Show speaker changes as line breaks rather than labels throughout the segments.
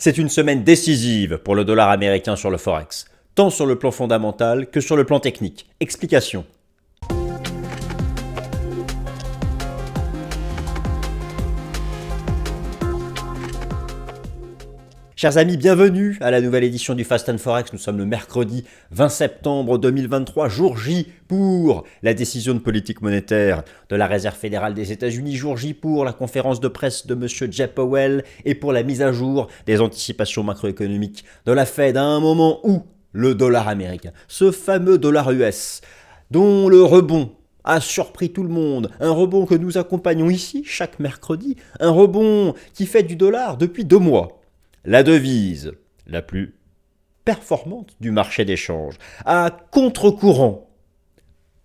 C'est une semaine décisive pour le dollar américain sur le Forex, tant sur le plan fondamental que sur le plan technique. Explication. Chers amis, bienvenue à la nouvelle édition du Fast and Forex. Nous sommes le mercredi 20 septembre 2023, jour J pour la décision de politique monétaire de la Réserve fédérale des États-Unis, jour J pour la conférence de presse de M. Jay Powell et pour la mise à jour des anticipations macroéconomiques de la Fed à un moment où le dollar américain, ce fameux dollar US, dont le rebond a surpris tout le monde, un rebond que nous accompagnons ici chaque mercredi, un rebond qui fait du dollar depuis 2 mois. La devise la plus performante du marché d'échange, à contre-courant,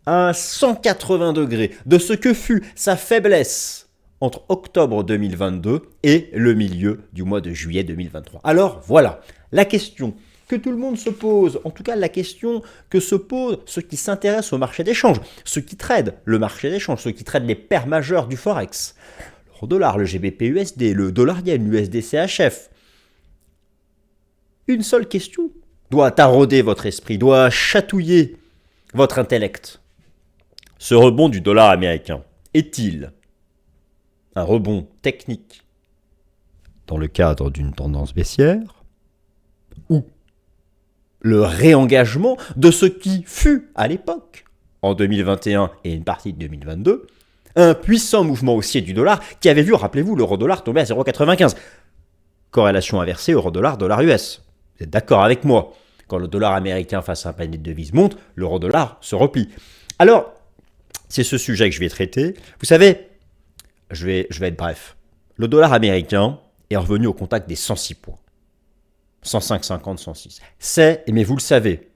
à 180 degrés de ce que fut sa faiblesse entre octobre 2022 et le milieu du mois de juillet 2023. Alors voilà, la question que tout le monde se pose, en tout cas la question que se posent ceux qui s'intéressent au marché d'échange, ceux qui tradent le marché d'échange, ceux qui tradent les paires majeures du Forex, l'euro-dollar, le GBP-USD, le dollar-yen, l'USD-CHF. Une seule question doit tarauder votre esprit, doit chatouiller votre intellect. Ce rebond du dollar américain est-il un rebond technique dans le cadre d'une tendance baissière ou le réengagement de ce qui fut à l'époque, en 2021 et une partie de 2022, un puissant mouvement haussier du dollar qui avait vu, rappelez-vous, l'euro-dollar tomber à 0,95. Corrélation inversée euro-dollar, dollar US. Vous êtes d'accord avec moi? Quand le dollar américain face à un panier de devises monte, l'euro-dollar se replie. Alors, c'est ce sujet que je vais traiter. Vous savez, je vais être bref. Le dollar américain est revenu au contact des 106 points. 105,50, 106. C'est, mais vous le savez,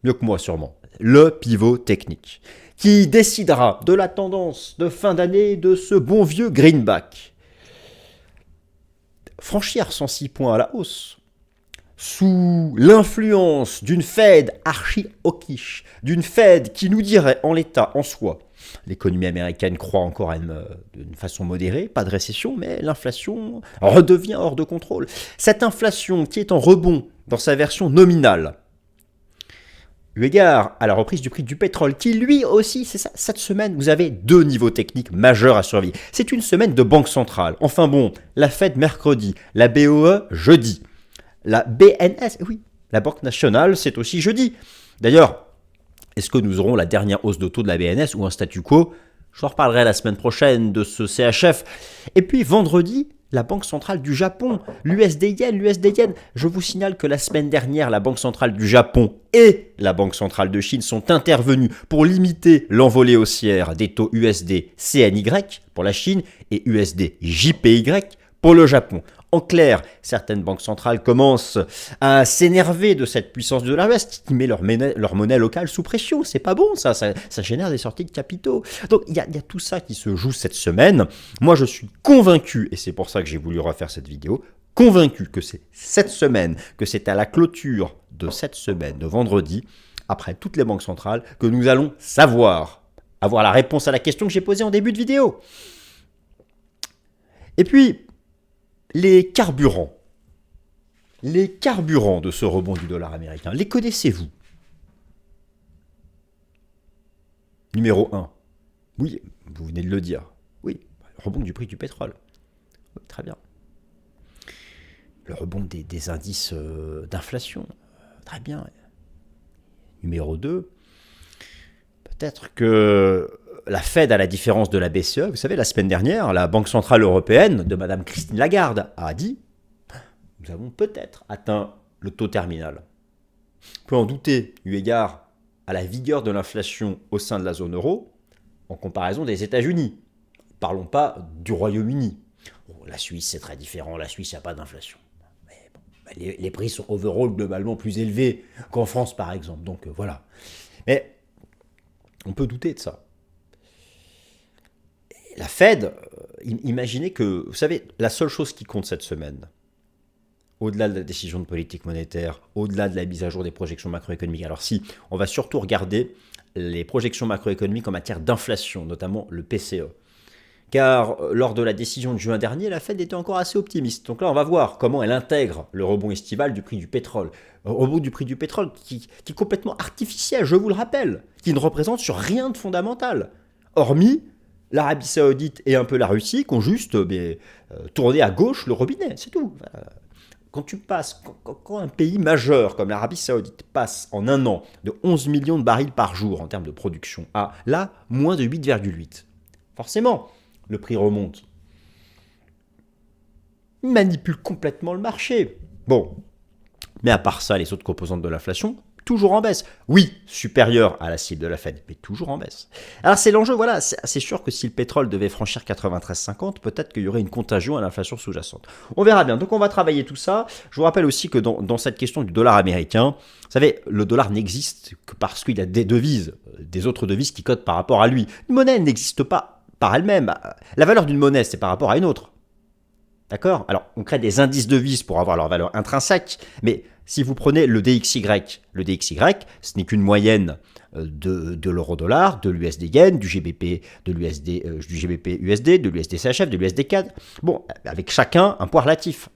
mieux que moi sûrement, le pivot technique qui décidera de la tendance de fin d'année de ce bon vieux greenback. Franchir 106 points à la hausse, sous l'influence d'une Fed archi-hawkish, d'une Fed qui nous dirait en l'état, en soi, l'économie américaine croît encore d'une façon modérée, pas de récession, mais l'inflation redevient hors de contrôle. Cette inflation qui est en rebond dans sa version nominale, eu égard à la reprise du prix du pétrole, qui lui aussi, c'est ça, cette semaine, vous avez 2 niveaux techniques majeurs à surveiller. C'est une semaine de banque centrale. Enfin bon, la Fed mercredi, la BOE jeudi. La BNS, oui, la Banque nationale, c'est aussi jeudi. D'ailleurs, est-ce que nous aurons la dernière hausse de taux de la BNS ou un statu quo? Je reparlerai la semaine prochaine de ce CHF. Et puis vendredi, la Banque centrale du Japon, l'USD-Yen. Je vous signale que la semaine dernière, la Banque centrale du Japon et la Banque centrale de Chine sont intervenues pour limiter l'envolée haussière des taux USD-CNY pour la Chine et USD-JPY pour le Japon. En clair, certaines banques centrales commencent à s'énerver de cette puissance de dollar US qui met leur monnaie locale sous pression. C'est pas bon, ça génère des sorties de capitaux. Donc il y a tout ça qui se joue cette semaine. Moi je suis convaincu, et c'est pour ça que j'ai voulu refaire cette vidéo, convaincu que c'est cette semaine, que c'est à la clôture de cette semaine, de vendredi, après toutes les banques centrales, que nous allons avoir la réponse à la question que j'ai posée en début de vidéo. Et puis, les carburants de ce rebond du dollar américain, les connaissez-vous? Numéro 1. Oui, vous venez de le dire. Oui, le rebond du prix du pétrole. Oui, très bien. Le rebond des indices d'inflation. Très bien. Numéro 2. Peut-être que la Fed, à la différence de la BCE, vous savez, la semaine dernière, la Banque Centrale Européenne de Mme Christine Lagarde a dit « Nous avons peut-être atteint le taux terminal ». On peut en douter, eu égard à la vigueur de l'inflation au sein de la zone euro, en comparaison des États-Unis. Parlons pas du Royaume-Uni. Bon, la Suisse, c'est très différent. La Suisse, il n'y a pas d'inflation. Mais bon, les prix sont overall globalement plus élevés qu'en France, par exemple. Donc voilà. Mais on peut douter de ça. La Fed, imaginez que, vous savez, la seule chose qui compte cette semaine, au-delà de la décision de politique monétaire, au-delà de la mise à jour des projections macroéconomiques, alors si, on va surtout regarder les projections macroéconomiques en matière d'inflation, notamment le PCE, car lors de la décision de juin dernier, la Fed était encore assez optimiste. Donc là, on va voir comment elle intègre le rebond estival du prix du pétrole. Rebond du prix du pétrole qui est complètement artificiel, je vous le rappelle, qui ne représente sur rien de fondamental, hormis l'Arabie Saoudite et un peu la Russie qui ont juste tourné à gauche le robinet, c'est tout. Quand un pays majeur comme l'Arabie Saoudite passe en un an de 11 millions de barils par jour en termes de production à là, moins de 8,8, forcément, le prix remonte. Il manipule complètement le marché. Bon, mais à part ça, les autres composantes de l'inflation, toujours en baisse. Oui, supérieure à la cible de la Fed, mais toujours en baisse. Alors c'est l'enjeu, voilà, c'est sûr que si le pétrole devait franchir 93,50, peut-être qu'il y aurait une contagion à l'inflation sous-jacente. On verra bien, donc on va travailler tout ça. Je vous rappelle aussi que dans cette question du dollar américain, vous savez, le dollar n'existe que parce qu'il y a des devises, des autres devises qui cotent par rapport à lui. Une monnaie n'existe pas par elle-même. La valeur d'une monnaie, c'est par rapport à une autre. D'accord? Alors, on crée des indices devises pour avoir leur valeur intrinsèque, mais si vous prenez le DXY, ce n'est qu'une moyenne de l'euro-dollar, de l'USD-yen, du GBP, du GBP-USD, de l'USD-CHF, de l'USD-CAD. Bon, avec chacun un poids relatif.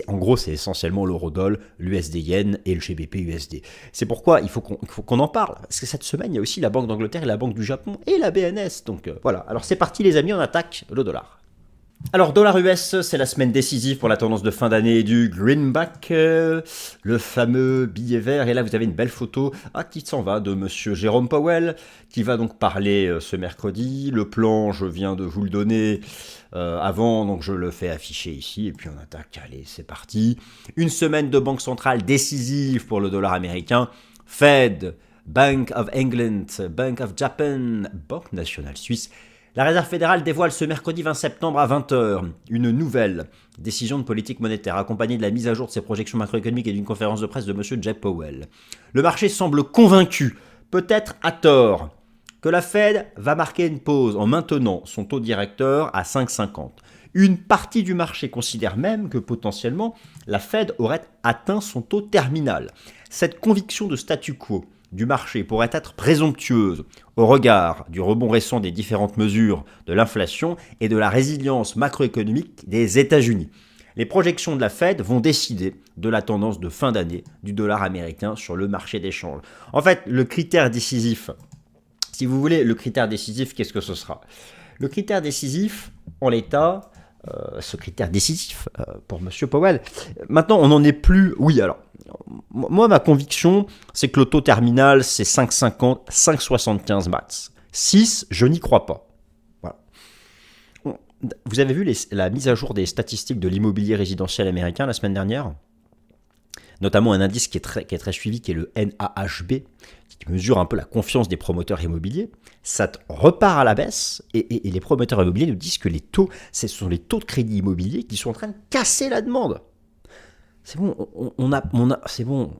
En gros, c'est essentiellement l'euro-dollar, l'USD-yen et le GBP-USD. C'est pourquoi il faut qu'on en parle. Parce que cette semaine, il y a aussi la Banque d'Angleterre et la Banque du Japon et la BNS. Donc voilà. Alors c'est parti les amis, on attaque le dollar. Alors, dollar US, c'est la semaine décisive pour la tendance de fin d'année du greenback, le fameux billet vert. Et là, vous avez une belle photo qui s'en va de monsieur Jérôme Powell, qui va donc parler ce mercredi. Le plan, je viens de vous le donner avant, donc je le fais afficher ici. Et puis on attaque, allez, c'est parti. Une semaine de banque centrale décisive pour le dollar américain. Fed, Bank of England, Bank of Japan, Banque nationale suisse. La Réserve fédérale dévoile ce mercredi 20 septembre à 20h une nouvelle décision de politique monétaire accompagnée de la mise à jour de ses projections macroéconomiques et d'une conférence de presse de M. Jay Powell. Le marché semble convaincu, peut-être à tort, que la Fed va marquer une pause en maintenant son taux directeur à 5,50. Une partie du marché considère même que potentiellement la Fed aurait atteint son taux terminal. Cette conviction de statu quo du marché pourrait être présomptueuse au regard du rebond récent des différentes mesures de l'inflation et de la résilience macroéconomique des États-Unis. Les projections de la Fed vont décider de la tendance de fin d'année du dollar américain sur le marché des changes. En fait, le critère décisif, si vous voulez, le critère décisif, qu'est-ce que ce sera? Le critère décisif, en l'état, ce critère décisif pour M. Powell, maintenant on n'en est plus... Oui, alors... Moi, ma conviction, c'est que le taux terminal, c'est 5,50, 5,75 max. 6, je n'y crois pas. Voilà. Vous avez vu la mise à jour des statistiques de l'immobilier résidentiel américain la semaine dernière? Notamment un indice qui est très suivi, qui est le NAHB, qui mesure un peu la confiance des promoteurs immobiliers. Ça repart à la baisse et les promoteurs immobiliers nous disent que les taux, ce sont les taux de crédit immobilier qui sont en train de casser la demande. C'est bon, c'est bon.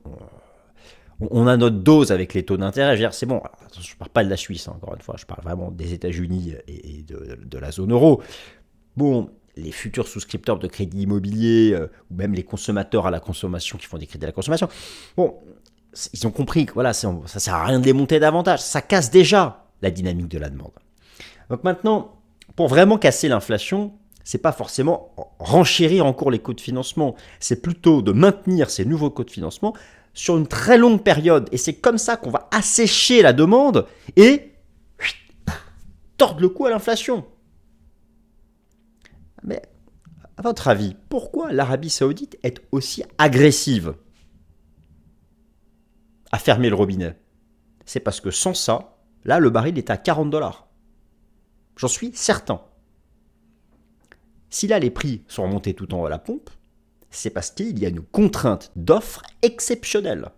On a notre dose avec les taux d'intérêt. C'est bon, je ne parle pas de la Suisse, hein, encore une fois, je parle vraiment des États-Unis et de la zone euro. Bon, les futurs souscripteurs de crédit immobilier, ou même les consommateurs à la consommation qui font des crédits à la consommation, bon, ils ont compris que voilà, ça ne sert à rien de les monter davantage. Ça casse déjà la dynamique de la demande. Donc maintenant, pour vraiment casser l'inflation, c'est pas forcément renchérir encore les coûts de financement, c'est plutôt de maintenir ces nouveaux coûts de financement sur une très longue période. Et c'est comme ça qu'on va assécher la demande et tordre le cou à l'inflation. Mais à votre avis, pourquoi l'Arabie Saoudite est aussi agressive à fermer le robinet? C'est parce que sans ça, là, le baril est à $40. J'en suis certain. Si là, les prix sont remontés tout en haut à la pompe, c'est parce qu'il y a une contrainte d'offre exceptionnelle.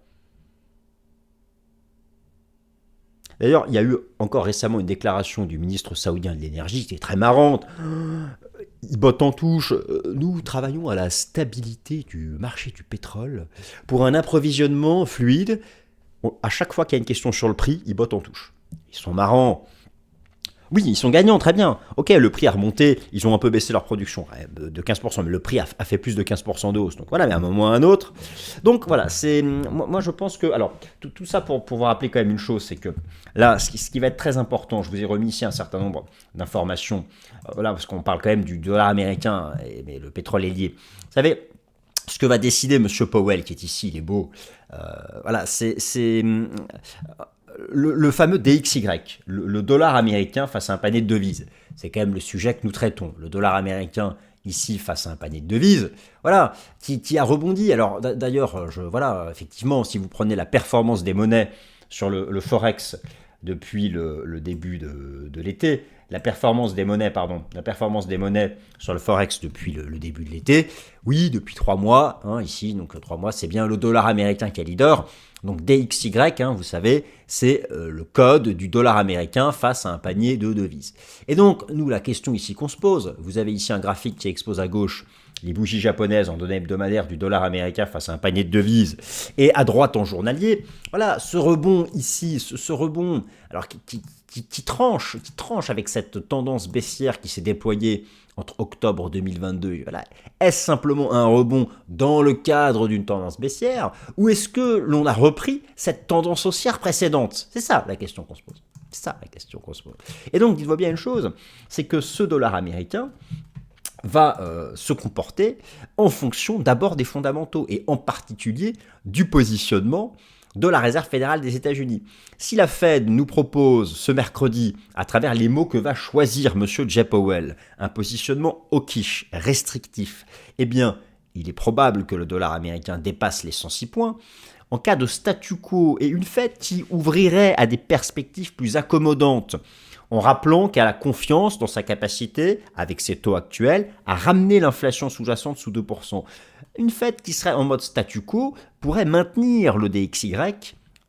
D'ailleurs, il y a eu encore récemment une déclaration du ministre saoudien de l'énergie qui est très marrante. Il botte en touche. Nous travaillons à la stabilité du marché du pétrole pour un approvisionnement fluide. À chaque fois qu'il y a une question sur le prix, ils bottent en touche. Ils sont marrants. Oui, ils sont gagnants, très bien. Ok, le prix a remonté, ils ont un peu baissé leur production de 15%, mais le prix a fait plus de 15% de hausse. Donc voilà, mais à un moment ou à un autre. Donc voilà, moi je pense que, alors, tout ça pour pouvoir rappeler quand même une chose, c'est que là, ce qui va être très important, je vous ai remis ici un certain nombre d'informations, voilà, parce qu'on parle quand même du dollar américain, mais le pétrole est lié. Vous savez, ce que va décider M. Powell, qui est ici, il est beau, voilà, c'est le fameux DXY, le dollar américain face à un panier de devises. C'est quand même le sujet que nous traitons. Le dollar américain ici face à un panier de devises, voilà, qui a rebondi. Alors d'ailleurs, voilà, effectivement, si vous prenez la performance des monnaies sur le Forex depuis le début de l'été, la performance des monnaies sur le Forex depuis le début de l'été, oui, depuis 3 mois, ici, donc 3 mois, c'est bien le dollar américain qui est leader. Donc DXY, vous savez, c'est le code du dollar américain face à un panier de devises. Et donc, nous, la question ici qu'on se pose, vous avez ici un graphique qui expose à gauche les bougies japonaises en données hebdomadaires du dollar américain face à un panier de devises, et à droite en journalier. Voilà, ce rebond ici, ce rebond, alors qui tranche avec cette tendance baissière qui s'est déployée entre octobre 2022, voilà. Est-ce simplement un rebond dans le cadre d'une tendance baissière, ou est-ce que l'on a repris cette tendance haussière précédente? C'est ça la question qu'on se pose. Et donc, dites-moi bien une chose, c'est que ce dollar américain va se comporter en fonction d'abord des fondamentaux, et en particulier du positionnement de la Réserve fédérale des États-Unis. Si la Fed nous propose ce mercredi, à travers les mots que va choisir M. Jay Powell, un positionnement hawkish, restrictif, eh bien, il est probable que le dollar américain dépasse les 106 points. En cas de statu quo et une Fed qui ouvrirait à des perspectives plus accommodantes, en rappelant qu'elle a confiance dans sa capacité, avec ses taux actuels, à ramener l'inflation sous-jacente sous 2%. Une Fed qui serait en mode statu quo pourrait maintenir le DXY,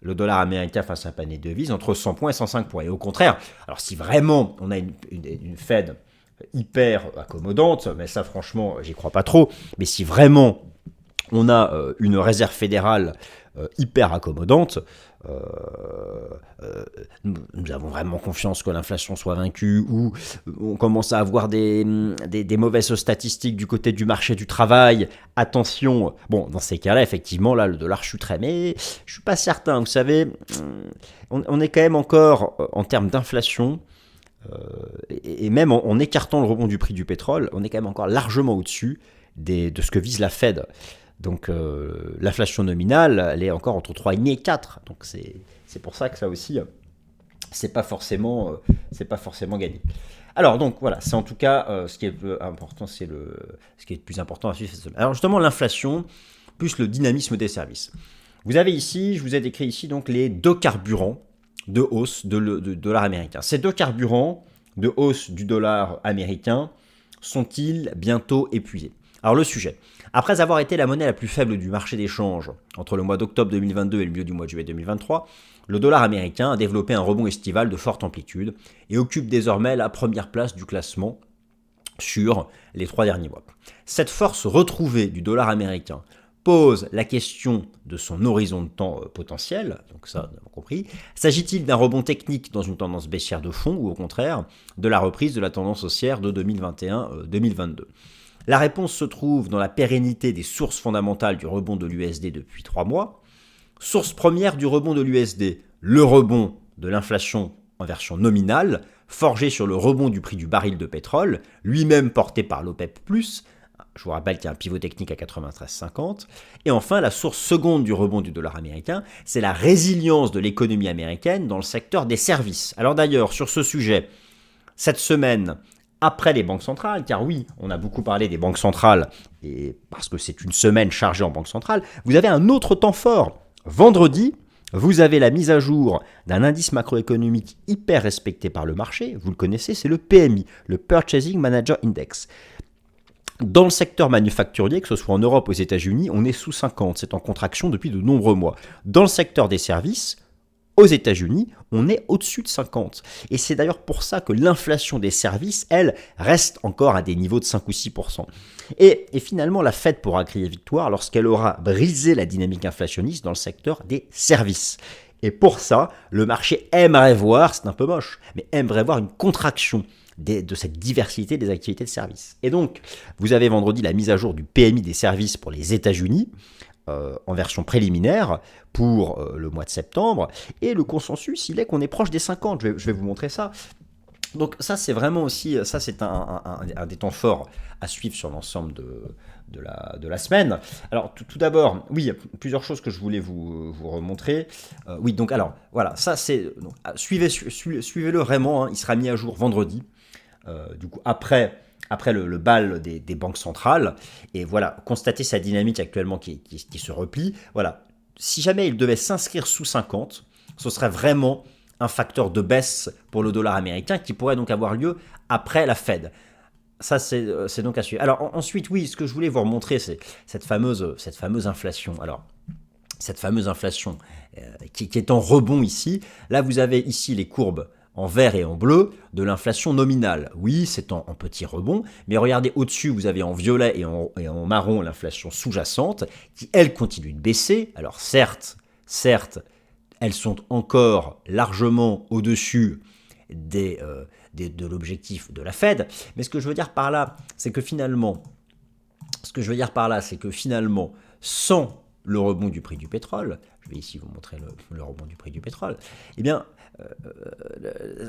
le dollar américain face à un panier de devises, entre 100 points et 105 points. Et au contraire, alors si vraiment on a une Fed hyper accommodante, mais ça franchement, j'y crois pas trop, mais si vraiment on a une réserve fédérale hyper accommodante, nous avons vraiment confiance que l'inflation soit vaincue, ou on commence à avoir des mauvaises statistiques du côté du marché du travail. Attention, bon, dans ces cas-là, effectivement, là, le dollar chuterait, mais je suis pas certain. Vous savez, on est quand même encore, en termes d'inflation, et même en écartant le rebond du prix du pétrole, on est quand même encore largement au-dessus de ce que vise la Fed. Donc l'inflation nominale, elle est encore entre 3,5 et 4. Donc c'est pour ça que ça aussi, c'est pas forcément gagné. Alors donc voilà, c'est en tout cas ce qui est important, ce qui est le plus important à suivre cette semaine. Alors justement, l'inflation plus le dynamisme des services. Vous avez ici, je vous ai décrit ici donc les 2 carburants de hausse de dollar américain. Ces 2 carburants de hausse du dollar américain sont-ils bientôt épuisés? Alors le sujet, après avoir été la monnaie la plus faible du marché d'échange entre le mois d'octobre 2022 et le milieu du mois de juillet 2023, le dollar américain a développé un rebond estival de forte amplitude et occupe désormais la première place du classement sur les 3 derniers mois. Cette force retrouvée du dollar américain pose la question de son horizon de temps potentiel, donc ça, on a compris. S'agit-il d'un rebond technique dans une tendance baissière de fond, ou au contraire de la reprise de la tendance haussière de 2021-2022 ? La réponse se trouve dans la pérennité des sources fondamentales du rebond de l'USD depuis 3 mois. Source première du rebond de l'USD, le rebond de l'inflation en version nominale, forgé sur le rebond du prix du baril de pétrole, lui-même porté par l'OPEP+. Je vous rappelle qu'il y a un pivot technique à 93,50. Et enfin, la source seconde du rebond du dollar américain, c'est la résilience de l'économie américaine dans le secteur des services. Alors d'ailleurs, sur ce sujet, cette semaine, après les banques centrales, car oui, on a beaucoup parlé des banques centrales, et parce que c'est une semaine chargée en banque centrale, vous avez un autre temps fort. Vendredi, vous avez la mise à jour d'un indice macroéconomique hyper respecté par le marché, vous le connaissez, c'est le PMI, le Purchasing Manager Index. Dans le secteur manufacturier, que ce soit en Europe ou aux États-Unis, on est sous 50, c'est en contraction depuis de nombreux mois. Dans le secteur des services, aux États-Unis, on est au-dessus de 50. Et c'est d'ailleurs pour ça que l'inflation des services, elle, reste encore à des niveaux de 5 ou 6%. Et finalement, la Fed pourra crier victoire lorsqu'elle aura brisé la dynamique inflationniste dans le secteur des services. Et pour ça, le marché aimerait voir, c'est un peu moche, mais aimerait voir une contraction de cette diversité des activités de services. Et donc, vous avez vendredi la mise à jour du PMI des services pour les États-Unis, en version préliminaire pour le mois de septembre, et le consensus, il est qu'on est proche des 50. Je vais vous montrer ça. Donc ça, c'est vraiment aussi, ça c'est un des temps forts à suivre sur l'ensemble de la semaine. Alors tout d'abord, oui, il y a plusieurs choses que je voulais vous remontrer. Oui, donc alors, voilà, ça c'est, suivez-le vraiment, hein, il sera mis à jour vendredi, du coup après le bal des banques centrales, et voilà, constatez sa dynamique actuellement qui se replie. Voilà, si jamais il devait s'inscrire sous 50, ce serait vraiment un facteur de baisse pour le dollar américain qui pourrait donc avoir lieu après la Fed. Ça, c'est donc à suivre. Alors ensuite, oui, ce que je voulais vous remontrer, c'est cette fameuse inflation. Alors, cette fameuse inflation qui est en rebond ici. Là, vous avez ici les courbes en vert et en bleu de l'inflation nominale. Oui, c'est en petit rebond, mais regardez au-dessus, vous avez en violet et en marron l'inflation sous-jacente qui, elle, continue de baisser. Alors certes, elles sont encore largement au-dessus de l'objectif de la Fed. Mais ce que je veux dire par là, c'est que finalement, sans le rebond du prix du pétrole, je vais ici vous montrer le rebond du prix du pétrole, eh bien,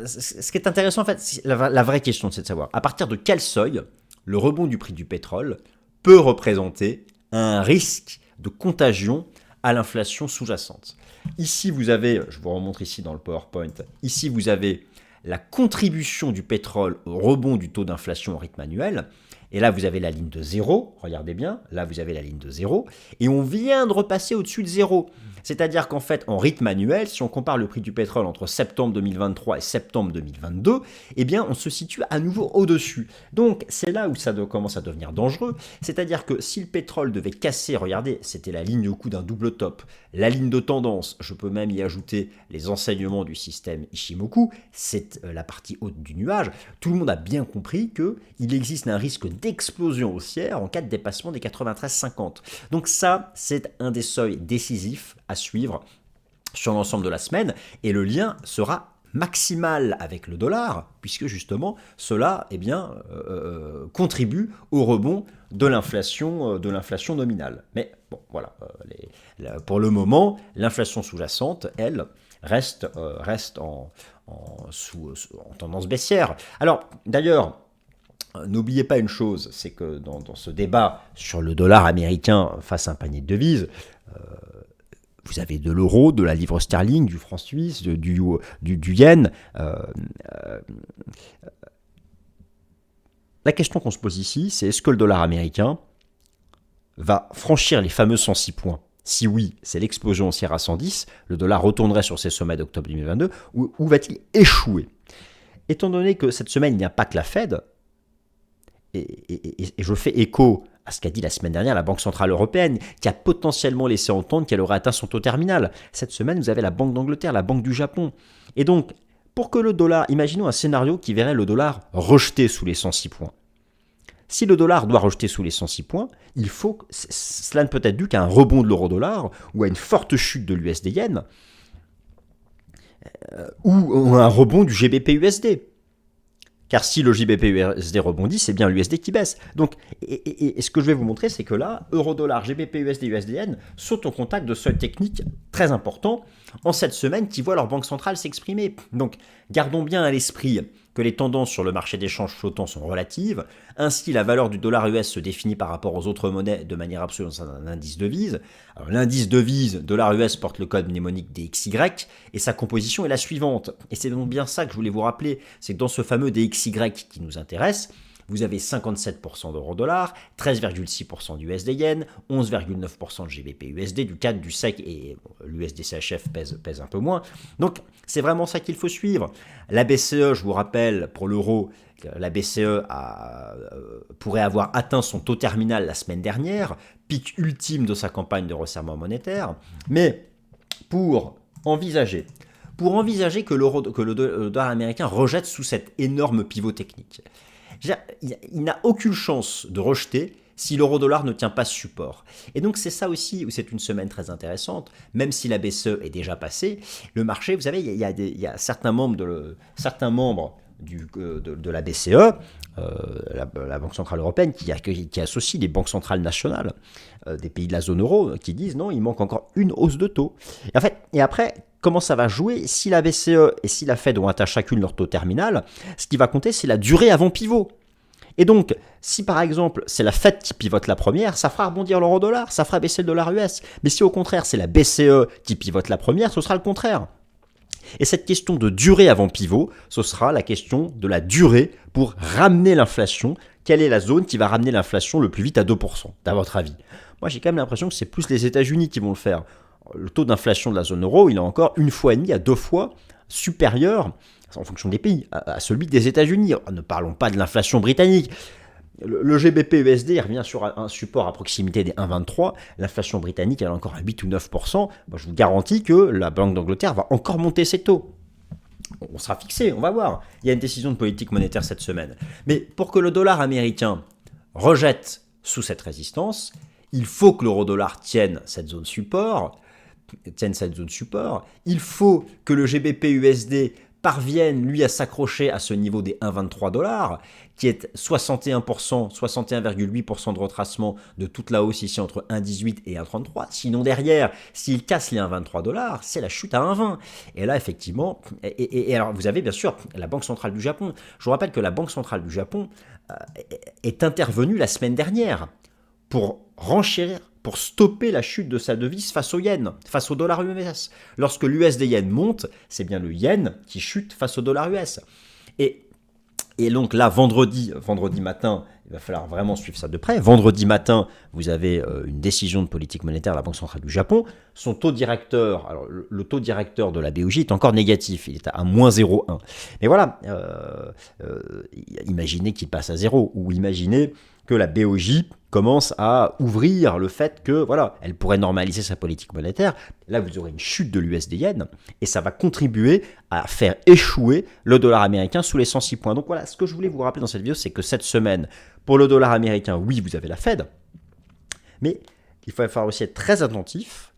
ce qui est intéressant en fait, la vraie question, c'est de savoir à partir de quel seuil le rebond du prix du pétrole peut représenter un risque de contagion à l'inflation sous-jacente. Ici, vous avez, je vous remontre ici dans le PowerPoint, ici vous avez la contribution du pétrole au rebond du taux d'inflation au rythme annuel. Et là, vous avez la ligne de 0, regardez bien, là vous avez la ligne de 0, et on vient de repasser au-dessus de 0. C'est-à-dire qu'en fait, en rythme annuel, si on compare le prix du pétrole entre septembre 2023 et septembre 2022, eh bien, on se situe à nouveau au-dessus. Donc, c'est là où ça commence à devenir dangereux. C'est-à-dire que si le pétrole devait casser, regardez, c'était la ligne au coup d'un double top, la ligne de tendance, je peux même y ajouter les enseignements du système Ishimoku, c'est la partie haute du nuage, tout le monde a bien compris qu'il existe un risque d'explosion haussière en cas de dépassement des 93,50. Donc ça, c'est un des seuils décisifs à suivre sur l'ensemble de la semaine, et le lien sera maximal avec le dollar, puisque justement cela contribue au rebond de l'inflation nominale. Mais bon, voilà, pour le moment, l'inflation sous-jacente, elle, reste en tendance baissière. Alors, d'ailleurs, n'oubliez pas une chose, c'est que dans ce débat sur le dollar américain face à un panier de devises, vous avez de l'euro, de la livre sterling, du franc suisse, du yen. La question qu'on se pose ici, c'est est-ce que le dollar américain va franchir les fameux 106 points? Si oui, c'est l'explosion haussière à 110, le dollar retournerait sur ses sommets d'octobre 2022, ou va-t-il échouer? Étant donné que cette semaine, il n'y a pas que la Fed, et je fais écho à ce qu'a dit la semaine dernière la Banque Centrale Européenne, qui a potentiellement laissé entendre qu'elle aurait atteint son taux terminal. Cette semaine, vous avez la Banque d'Angleterre, la Banque du Japon. Et donc, pour que le dollar, imaginons un scénario qui verrait le dollar rejeté sous les 106 points. Si le dollar doit rejeter sous les 106 points, cela ne peut être dû qu'à un rebond de l'euro-dollar ou à une forte chute de l'USD-yen ou un rebond du GBP-USD. Car si le GBP-USD rebondit, c'est bien l'USD qui baisse. Donc, et ce que je vais vous montrer, c'est que là, euro-dollar, GBP-USD, USD-Yen sont au contact de seuils techniques très importants en cette semaine qui voient leur banque centrale s'exprimer. Donc, gardons bien à l'esprit que les tendances sur le marché d'échange flottant sont relatives. Ainsi, la valeur du dollar US se définit par rapport aux autres monnaies de manière absolue dans un indice devise. Alors, l'indice devise dollar US porte le code mnémonique DXY et sa composition est la suivante. Et c'est donc bien ça que je voulais vous rappeler, c'est que dans ce fameux DXY qui nous intéresse, vous avez 57% d'euro-dollar, 13,6% d'USD-Yen, 11,9% de GBP-USD, du CAD, du SEC et l'USD-CHF pèse un peu moins. Donc, c'est vraiment ça qu'il faut suivre. La BCE, je vous rappelle, pour l'euro, la BCE pourrait avoir atteint son taux terminal la semaine dernière, pic ultime de sa campagne de resserrement monétaire. Mais pour envisager que le dollar américain rejette sous cet énorme pivot technique, il n'a aucune chance de rejeter si l'euro-dollar ne tient pas ce support. Et donc c'est ça aussi où c'est une semaine très intéressante, même si la BCE est déjà passée, le marché, vous savez, il y a certains membres de la BCE, la Banque Centrale Européenne, qui associe les banques centrales nationales des pays de la zone euro, qui disent non, il manque encore une hausse de taux. Et après, comment ça va jouer? Si la BCE et si la Fed ont atteint chacune leur taux terminal, ce qui va compter, c'est la durée avant pivot. Et donc, si par exemple c'est la Fed qui pivote la première, ça fera rebondir l'euro-dollar, ça fera baisser le dollar US. Mais si au contraire c'est la BCE qui pivote la première, ce sera le contraire. Et cette question de durée avant pivot, ce sera la question de la durée pour ramener l'inflation. Quelle est la zone qui va ramener l'inflation le plus vite à 2%, à votre avis? Moi, j'ai quand même l'impression que c'est plus les États-Unis qui vont le faire. Le taux d'inflation de la zone euro, il est encore 1,5 à 2 fois supérieur, en fonction des pays, à celui des États-Unis. Ne parlons pas de l'inflation britannique. Le GBP USD revient sur un support à proximité des 1,23. L'inflation britannique, elle est encore à 8 ou 9%. Moi, je vous garantis que la Banque d'Angleterre va encore monter ses taux. On sera fixé, on va voir. Il y a une décision de politique monétaire cette semaine. Mais pour que le dollar américain rejette sous cette résistance, il faut que l'euro-dollar tienne cette zone support. Il faut que le GBP USD parvienne, lui, à s'accrocher à ce niveau des 1,23$, qui est 61,8% de retracement de toute la hausse ici entre 1,18 et 1,33. Sinon, derrière, s'il casse les 1,23$, c'est la chute à 1,20. Et là, effectivement, et alors vous avez bien sûr la Banque centrale du Japon. Je vous rappelle que la Banque centrale du Japon est intervenue la semaine dernière pour renchérir, pour stopper la chute de sa devise face au yen, face au dollar US. Lorsque l'USD yen monte, c'est bien le yen qui chute face au dollar US. Et donc là, vendredi matin, il va falloir vraiment suivre ça de près. Vendredi matin, vous avez une décision de politique monétaire de la Banque centrale du Japon. Son taux directeur, alors le taux directeur de la BOJ est encore négatif, il est à moins 0,1. Mais voilà, imaginez qu'il passe à 0, ou imaginez que la BOJ commence à ouvrir le fait que, voilà, elle pourrait normaliser sa politique monétaire. Là, vous aurez une chute de l'USD yen et ça va contribuer à faire échouer le dollar américain sous les 106 points. Donc voilà, ce que je voulais vous rappeler dans cette vidéo, c'est que cette semaine, pour le dollar américain, oui, vous avez la Fed, mais il va falloir aussi être très attentif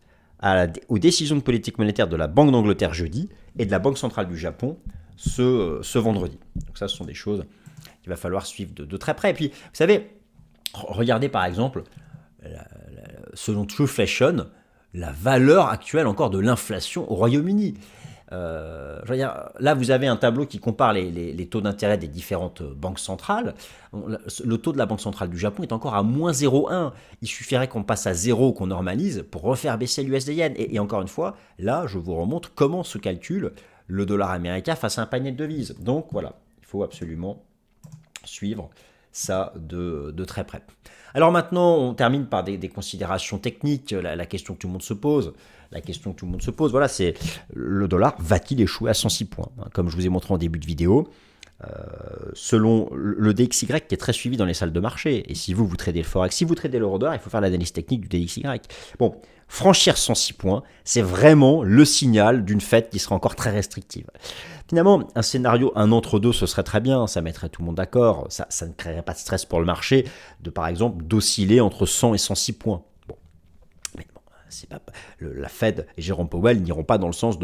aux décisions de politique monétaire de la Banque d'Angleterre jeudi et de la Banque centrale du Japon ce vendredi. Donc ça, ce sont des choses qu'il va falloir suivre de très près. Et puis, vous savez, regardez par exemple, selon Trueflation, la valeur actuelle encore de l'inflation au Royaume-Uni. Là, vous avez un tableau qui compare les taux d'intérêt des différentes banques centrales. Le taux de la Banque centrale du Japon est encore à moins 0,1. Il suffirait qu'on passe à 0, qu'on normalise, pour refaire baisser l'USD yen. Et encore une fois, là, je vous remontre comment se calcule le dollar américain face à un panier de devises. Donc voilà, il faut absolument suivre ça de très près. Alors maintenant, on termine par des considérations techniques. La question que tout le monde se pose, voilà, c'est le dollar va-t-il échouer à 106 points? Comme je vous ai montré en début de vidéo, selon le DXY qui est très suivi dans les salles de marché, et si vous tradez le Forex, si vous tradez l'euro-dollar, il faut faire l'analyse technique du DXY. Bon, franchir 106 points, c'est vraiment le signal d'une Fed qui sera encore très restrictive. Finalement, un scénario, un entre-deux, ce serait très bien, ça mettrait tout le monde d'accord, ça ne créerait pas de stress pour le marché, par exemple, d'osciller entre 100 et 106 points. Bon, mais bon, c'est pas, la Fed et Jérôme Powell n'iront pas dans le sens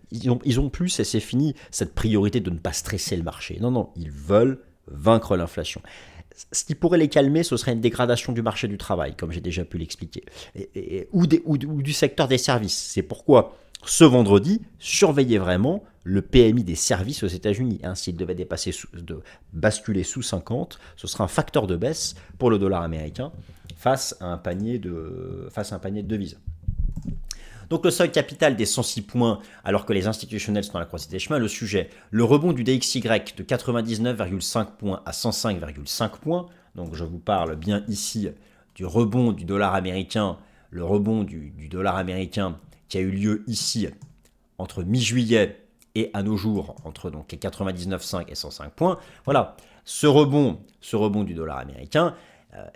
ils ont plus, et c'est fini, cette priorité de ne pas stresser le marché. Non, ils veulent vaincre l'inflation. Ce qui pourrait les calmer, ce serait une dégradation du marché du travail, comme j'ai déjà pu l'expliquer, ou du secteur des services. C'est pourquoi ce vendredi, surveillez vraiment le PMI des services aux États-Unis. S'il devait basculer sous 50, ce sera un facteur de baisse pour le dollar américain face à un panier de devises. Donc le seuil capital des 106 points, alors que les institutionnels sont à la croisée des chemins, le sujet, le rebond du DXY de 99,5 points à 105,5 points, donc je vous parle bien ici du rebond du dollar américain, le rebond du dollar américain qui a eu lieu ici entre mi-juillet et à nos jours, entre donc 99,5 et 105 points. Voilà, ce rebond du dollar américain,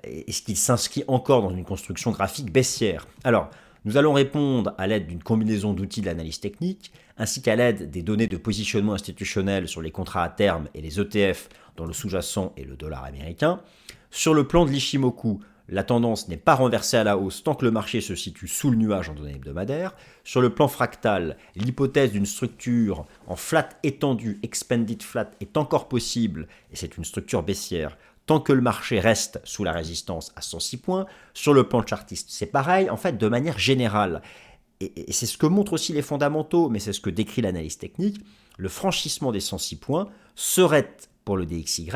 est-ce qu'il s'inscrit encore dans une construction graphique baissière? Alors, nous allons répondre à l'aide d'une combinaison d'outils de l'analyse technique, ainsi qu'à l'aide des données de positionnement institutionnel sur les contrats à terme et les ETF dont le sous-jacent est le dollar américain. Sur le plan de l'Ishimoku, la tendance n'est pas renversée à la hausse tant que le marché se situe sous le nuage en données hebdomadaires. Sur le plan fractal, l'hypothèse d'une structure en flat étendue, expanded flat, est encore possible, et c'est une structure baissière, tant que le marché reste sous la résistance à 106 points. Sur le plan chartiste, c'est pareil, en fait, de manière générale. Et c'est ce que montrent aussi les fondamentaux, mais c'est ce que décrit l'analyse technique. Le franchissement des 106 points serait, pour le DXY,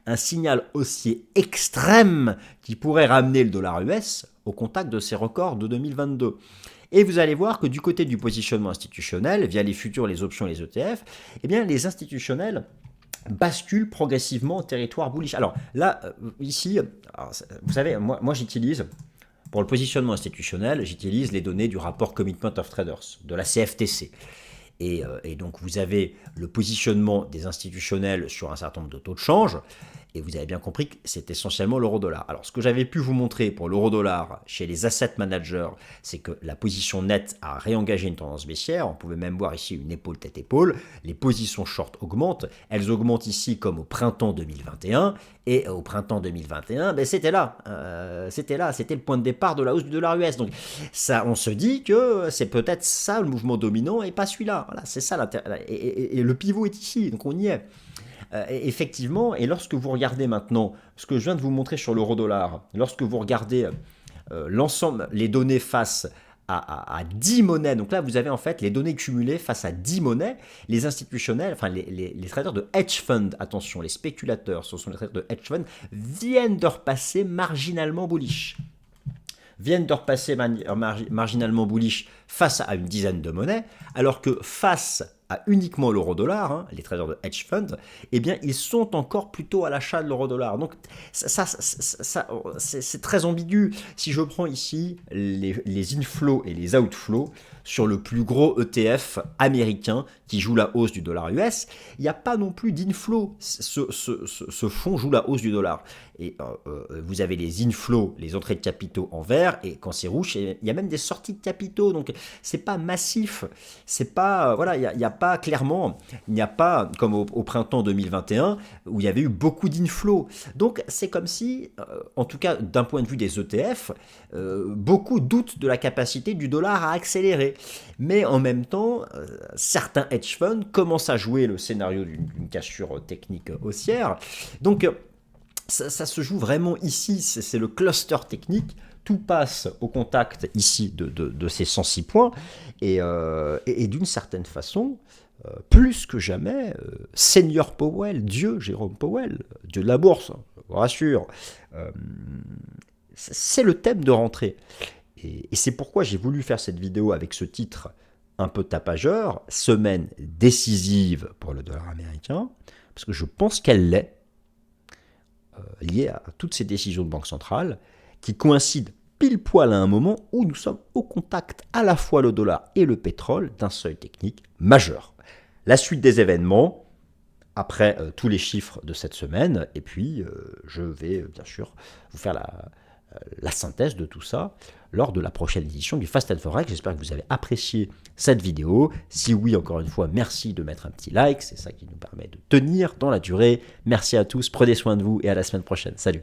un signal haussier extrême qui pourrait ramener le dollar US au contact de ses records de 2022. Et vous allez voir que du côté du positionnement institutionnel, via les futurs, les options, les ETF, eh bien, les institutionnels basculent progressivement en territoire bullish. Alors là, ici, vous savez, moi j'utilise, pour le positionnement institutionnel, j'utilise les données du rapport Commitment of Traders, de la CFTC. Et donc vous avez le positionnement des institutionnels sur un certain nombre de taux de change, et vous avez bien compris que c'est essentiellement l'euro-dollar. Alors ce que j'avais pu vous montrer pour l'euro-dollar chez les asset managers, c'est que la position nette a réengagé une tendance baissière. On pouvait même voir ici une épaule tête-épaule. Les positions short augmentent. Elles augmentent ici comme au printemps 2021. Et au printemps 2021, ben c'était là, c'était le point de départ de la hausse du dollar US. Donc ça, on se dit que c'est peut-être ça le mouvement dominant et pas celui-là. Voilà, c'est ça l'intérêt. Et le pivot est ici, donc on y est. Effectivement, et lorsque vous regardez maintenant ce que je viens de vous montrer sur l'euro-dollar, lorsque vous regardez l'ensemble, les données face à 10 monnaies, donc là vous avez en fait les données cumulées face à 10 monnaies, les institutionnels, enfin les traders de hedge fund, attention, les spéculateurs, ce sont les traders de hedge fund, viennent de repasser marginalement bullish. Marginalement bullish face à une dizaine de monnaies, alors que face à uniquement l'euro-dollar, les traders de hedge fund, eh bien, ils sont encore plutôt à l'achat de l'euro-dollar. Donc, ça c'est très ambigu. Si je prends ici les inflows et les outflows sur le plus gros ETF américain qui joue la hausse du dollar US, il n'y a pas non plus d'inflow. Ce fonds joue la hausse du dollar. Et vous avez les inflows, les entrées de capitaux en vert, et quand c'est rouge, il y a même des sorties de capitaux. Donc, c'est pas massif. C'est pas, voilà, il n'y a pas clairement, il n'y a pas comme au printemps 2021 où il y avait eu beaucoup d'inflows. Donc c'est comme si, en tout cas d'un point de vue des ETF, beaucoup doutent de la capacité du dollar à accélérer. Mais en même temps, certains hedge funds commencent à jouer le scénario d'une cassure technique haussière. Donc ça se joue vraiment ici, c'est le cluster technique. Tout passe au contact ici de ces 106 points et d'une certaine façon, plus que jamais, Senior Powell, Dieu Jérôme Powell, Dieu de la bourse, je vous rassure, c'est le thème de rentrée. Et c'est pourquoi j'ai voulu faire cette vidéo avec ce titre un peu tapageur, semaine décisive pour le dollar américain, parce que je pense qu'elle l'est, liée à toutes ces décisions de banque centrale, qui coïncident pile poil à un moment où nous sommes au contact à la fois le dollar et le pétrole d'un seuil technique majeur. La suite des événements, après tous les chiffres de cette semaine, et puis je vais bien sûr vous faire la synthèse de tout ça lors de la prochaine édition du Fast and Forex. J'espère que vous avez apprécié cette vidéo. Si oui, encore une fois, merci de mettre un petit like, c'est ça qui nous permet de tenir dans la durée. Merci à tous, prenez soin de vous et à la semaine prochaine. Salut.